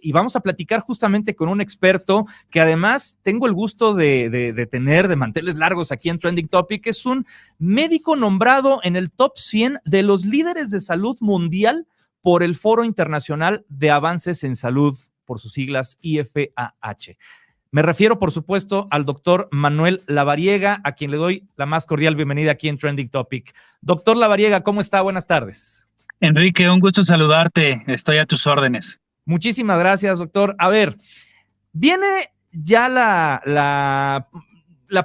Y vamos a platicar justamente con un experto que además tengo el gusto de tener de manteles largos aquí en Trending Topic. Es un médico nombrado en el top 100 de los líderes de salud mundial por el Foro Internacional de Avances en Salud, por sus siglas IFAH. Me refiero, por supuesto, al doctor Manuel Lavariega, a quien le doy la más cordial bienvenida aquí en Trending Topic. Doctor Lavariega, ¿cómo está? Buenas tardes. Enrique, un gusto saludarte. Estoy a tus órdenes. Muchísimas gracias, doctor. A ver, viene ya la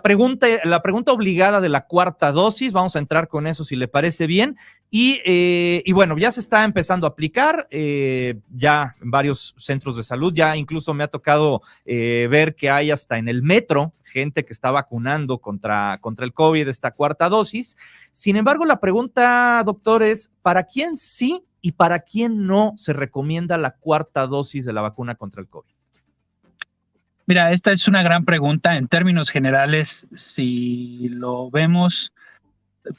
pregunta obligada de la cuarta dosis. Vamos a entrar con eso si le parece bien. Y bueno, ya se está empezando a aplicar ya en varios centros de salud. Ya incluso me ha tocado ver que hay hasta en el metro gente que está vacunando contra el COVID esta cuarta dosis. Sin embargo, la pregunta, doctor, es ¿para quién sí y para quién no se recomienda la cuarta dosis de la vacuna contra el COVID? Mira, esta es una gran pregunta. En términos generales, si lo vemos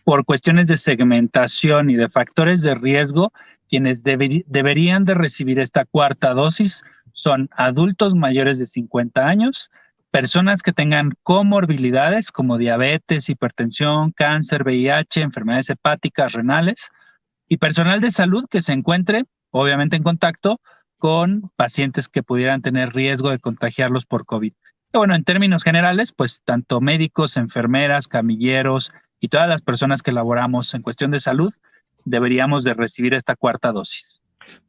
por cuestiones de segmentación y de factores de riesgo, quienes deberían de recibir esta cuarta dosis son adultos mayores de 50 años, personas que tengan comorbilidades como diabetes, hipertensión, cáncer, VIH, enfermedades hepáticas, renales, y personal de salud que se encuentre, obviamente, en contacto con pacientes que pudieran tener riesgo de contagiarlos por COVID. Y bueno, en términos generales, pues tanto médicos, enfermeras, camilleros y todas las personas que laboramos en cuestión de salud, deberíamos de recibir esta cuarta dosis.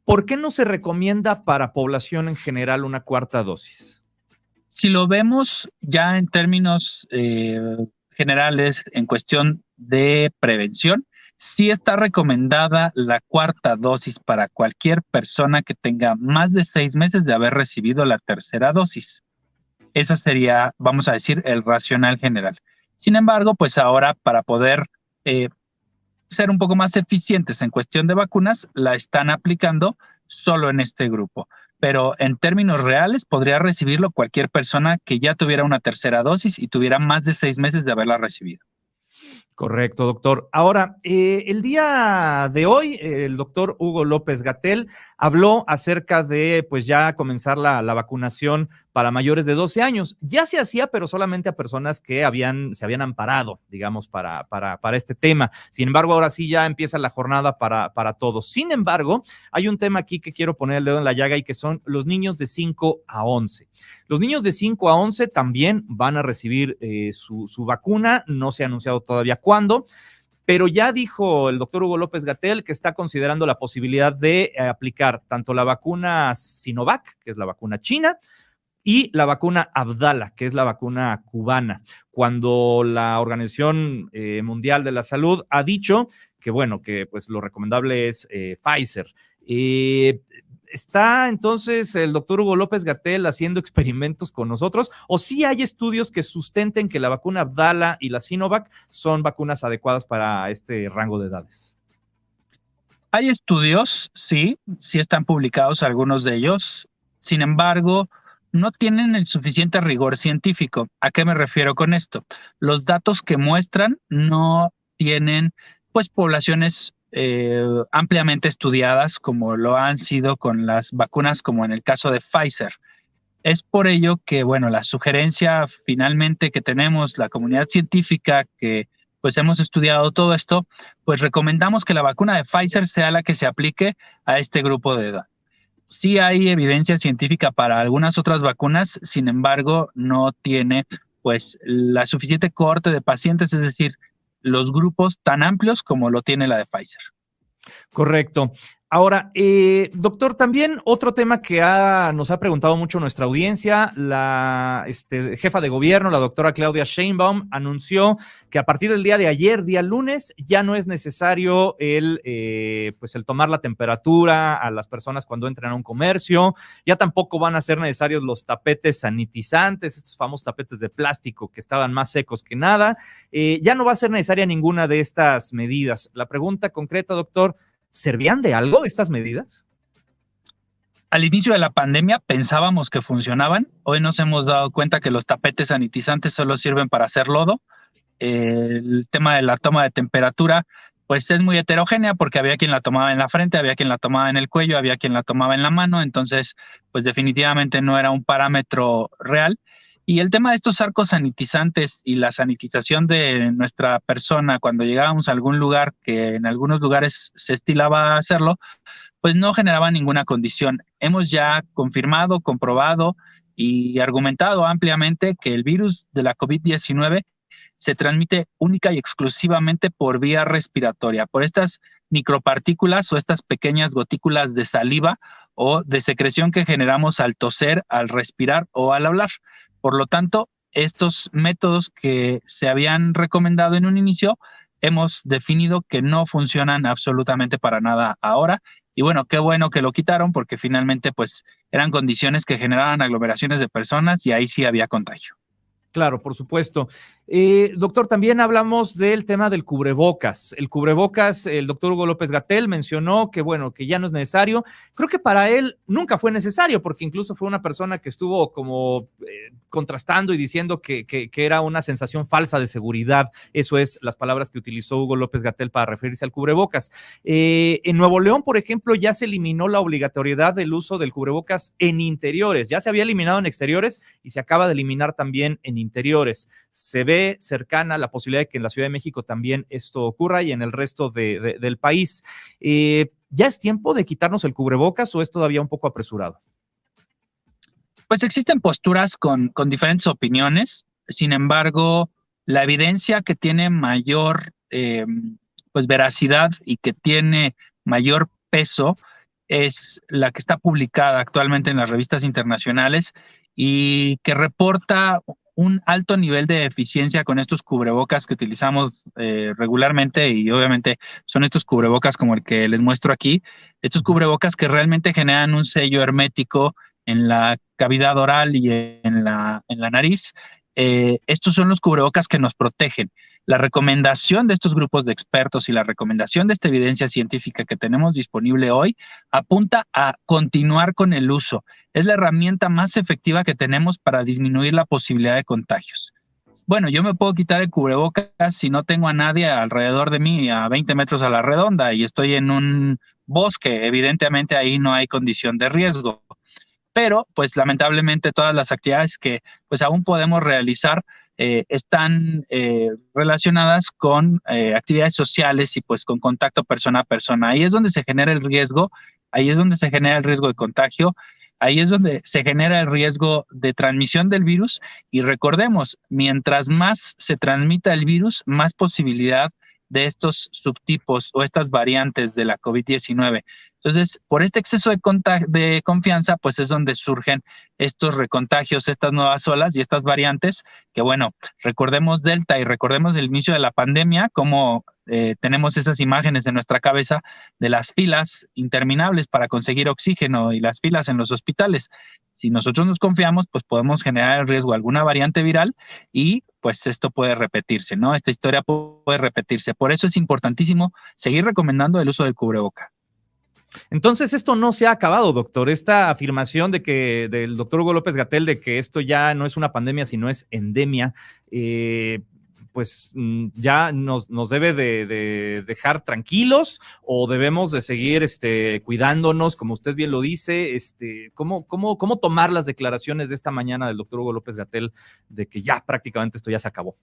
¿Por qué no se recomienda para población en general una cuarta dosis? Si lo vemos ya en términos generales, en cuestión de prevención, sí está recomendada la cuarta dosis para cualquier persona que tenga más de 6 meses de haber recibido la tercera dosis. Esa sería, vamos a decir, el racional general. Sin embargo, pues ahora para poder ser un poco más eficientes en cuestión de vacunas, la están aplicando solo en este grupo. Pero en términos reales, podría recibirlo cualquier persona que ya tuviera una tercera dosis y tuviera más de 6 meses de haberla recibido. Correcto, doctor. Ahora, el día de hoy, el doctor Hugo López-Gatell habló acerca de, pues, ya comenzar la vacunación para mayores de 12 años. Ya se hacía, pero solamente a personas que se habían amparado, digamos, para este tema. Sin embargo, ahora sí ya empieza la jornada para todos. Sin embargo, hay un tema aquí que quiero poner el dedo en la llaga y que son los niños de 5 a 11. Los niños de 5 a 11 también van a recibir su vacuna. No se ha anunciado todavía cuándo, pero ya dijo el doctor Hugo López-Gatell que está considerando la posibilidad de aplicar tanto la vacuna Sinovac, que es la vacuna china, y la vacuna Abdala, que es la vacuna cubana, cuando la Organización Mundial de la Salud ha dicho que, bueno, que pues lo recomendable es Pfizer. ¿Está entonces el doctor Hugo López-Gatell haciendo experimentos con nosotros? ¿O sí hay estudios que sustenten que la vacuna Abdala y la Sinovac son vacunas adecuadas para este rango de edades? Hay estudios, sí están publicados algunos de ellos. Sin embargo, no tienen el suficiente rigor científico. ¿A qué me refiero con esto? Los datos que muestran no tienen, pues, poblaciones ampliamente estudiadas como lo han sido con las vacunas, como en el caso de Pfizer. Es por ello que, bueno, la sugerencia finalmente que tenemos, la comunidad científica que pues hemos estudiado todo esto, pues recomendamos que la vacuna de Pfizer sea la que se aplique a este grupo de edad. Sí hay evidencia científica para algunas otras vacunas, sin embargo, no tiene pues la suficiente cohorte de pacientes, es decir, los grupos tan amplios como lo tiene la de Pfizer. Correcto. Ahora, doctor, también otro tema que nos ha preguntado mucho nuestra audiencia, la jefa de gobierno, la doctora Claudia Sheinbaum, anunció que a partir del día de ayer, día lunes, ya no es necesario el tomar la temperatura a las personas cuando entran a un comercio, ya tampoco van a ser necesarios los tapetes sanitizantes, estos famosos tapetes de plástico que estaban más secos que nada, ya no va a ser necesaria ninguna de estas medidas. La pregunta concreta, doctor, ¿servían de algo estas medidas? Al inicio de la pandemia pensábamos que funcionaban. Hoy nos hemos dado cuenta que los tapetes sanitizantes solo sirven para hacer lodo. El tema de la toma de temperatura, pues es muy heterogénea porque había quien la tomaba en la frente, había quien la tomaba en el cuello, había quien la tomaba en la mano, entonces pues definitivamente no era un parámetro real. Y el tema de estos arcos sanitizantes y la sanitización de nuestra persona cuando llegábamos a algún lugar, que en algunos lugares se estilaba hacerlo, pues no generaba ninguna condición. Hemos ya confirmado, comprobado y argumentado ampliamente que el virus de la COVID-19 se transmite única y exclusivamente por vía respiratoria, por estas micropartículas o estas pequeñas gotículas de saliva o de secreción que generamos al toser, al respirar o al hablar. Por lo tanto, estos métodos que se habían recomendado en un inicio, hemos definido que no funcionan absolutamente para nada ahora. Y bueno, qué bueno que lo quitaron porque finalmente pues eran condiciones que generaban aglomeraciones de personas y ahí sí había contagio. Claro, por supuesto. Doctor, también hablamos del tema del cubrebocas. El cubrebocas, el doctor Hugo López-Gatell mencionó que, bueno, que ya no es necesario. Creo que para él nunca fue necesario, porque incluso fue una persona que estuvo como contrastando y diciendo que era una sensación falsa de seguridad. Eso es las palabras que utilizó Hugo López-Gatell para referirse al cubrebocas. En Nuevo León, por ejemplo, ya se eliminó la obligatoriedad del uso del cubrebocas en interiores. Ya se había eliminado en exteriores y se acaba de eliminar también en interiores. Se ve cercana la posibilidad de que en la Ciudad de México también esto ocurra y en el resto del país. ¿Ya es tiempo de quitarnos el cubrebocas o es todavía un poco apresurado? Pues existen posturas con diferentes opiniones. Sin embargo, la evidencia que tiene mayor pues veracidad y que tiene mayor peso es la que está publicada actualmente en las revistas internacionales y que reporta un alto nivel de eficiencia con estos cubrebocas que utilizamos regularmente, y obviamente son estos cubrebocas como el que les muestro aquí, estos cubrebocas que realmente generan un sello hermético en la cavidad oral y en la nariz. Estos son los cubrebocas que nos protegen. La recomendación de estos grupos de expertos y la recomendación de esta evidencia científica que tenemos disponible hoy apunta a continuar con el uso. Es la herramienta más efectiva que tenemos para disminuir la posibilidad de contagios. Bueno, yo me puedo quitar el cubrebocas si no tengo a nadie alrededor de mí a 20 metros a la redonda y estoy en un bosque. Evidentemente ahí no hay condición de riesgo. Pero pues lamentablemente todas las actividades que pues aún podemos realizar están relacionadas con actividades sociales y pues con contacto persona a persona. Ahí es donde se genera el riesgo, ahí es donde se genera el riesgo de contagio, ahí es donde se genera el riesgo de transmisión del virus y recordemos, mientras más se transmita el virus, más posibilidad de estos subtipos o estas variantes de la COVID-19. Entonces, por este exceso de confianza, pues es donde surgen estos recontagios, estas nuevas olas y estas variantes, que bueno, recordemos Delta y recordemos el inicio de la pandemia, como tenemos esas imágenes en nuestra cabeza de las filas interminables para conseguir oxígeno y las filas en los hospitales. Si nosotros nos confiamos, pues podemos generar el riesgo de alguna variante viral y pues esto puede repetirse, ¿no? Esta historia puede repetirse. Por eso es importantísimo seguir recomendando el uso del cubreboca. Entonces, esto no se ha acabado, doctor. Esta afirmación del doctor Hugo López-Gatell de que esto ya no es una pandemia, sino es endemia, pues ya nos debe de dejar tranquilos o debemos de seguir cuidándonos, como usted bien lo dice. ¿Cómo tomar las declaraciones de esta mañana del doctor Hugo López-Gatell de que ya prácticamente esto ya se acabó?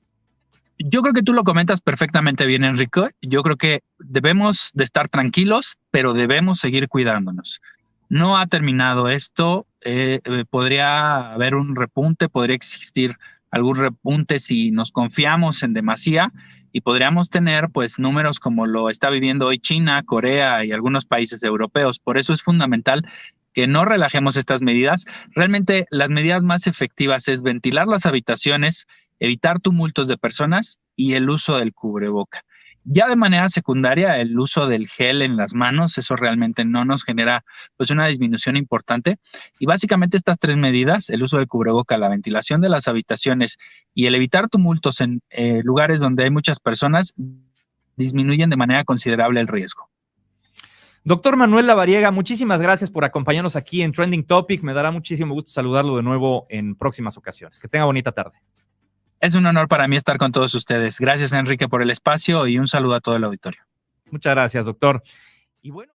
Yo creo que tú lo comentas perfectamente bien, Enrique. Yo creo que debemos de estar tranquilos, pero debemos seguir cuidándonos. No ha terminado esto. Podría haber un repunte, podría existir algún repunte si nos confiamos en demasía y podríamos tener pues números como lo está viviendo hoy China, Corea y algunos países europeos. Por eso es fundamental que no relajemos estas medidas. Realmente las medidas más efectivas es ventilar las habitaciones, evitar tumultos de personas y el uso del cubreboca. Ya de manera secundaria, el uso del gel en las manos, eso realmente no nos genera pues una disminución importante. Y básicamente estas tres medidas, el uso del cubreboca, la ventilación de las habitaciones y el evitar tumultos en lugares donde hay muchas personas, disminuyen de manera considerable el riesgo. Doctor Manuel Lavariega, muchísimas gracias por acompañarnos aquí en Trending Topic. Me dará muchísimo gusto saludarlo de nuevo en próximas ocasiones. Que tenga bonita tarde. Es un honor para mí estar con todos ustedes. Gracias, Enrique, por el espacio y un saludo a todo el auditorio. Muchas gracias, doctor. Y bueno.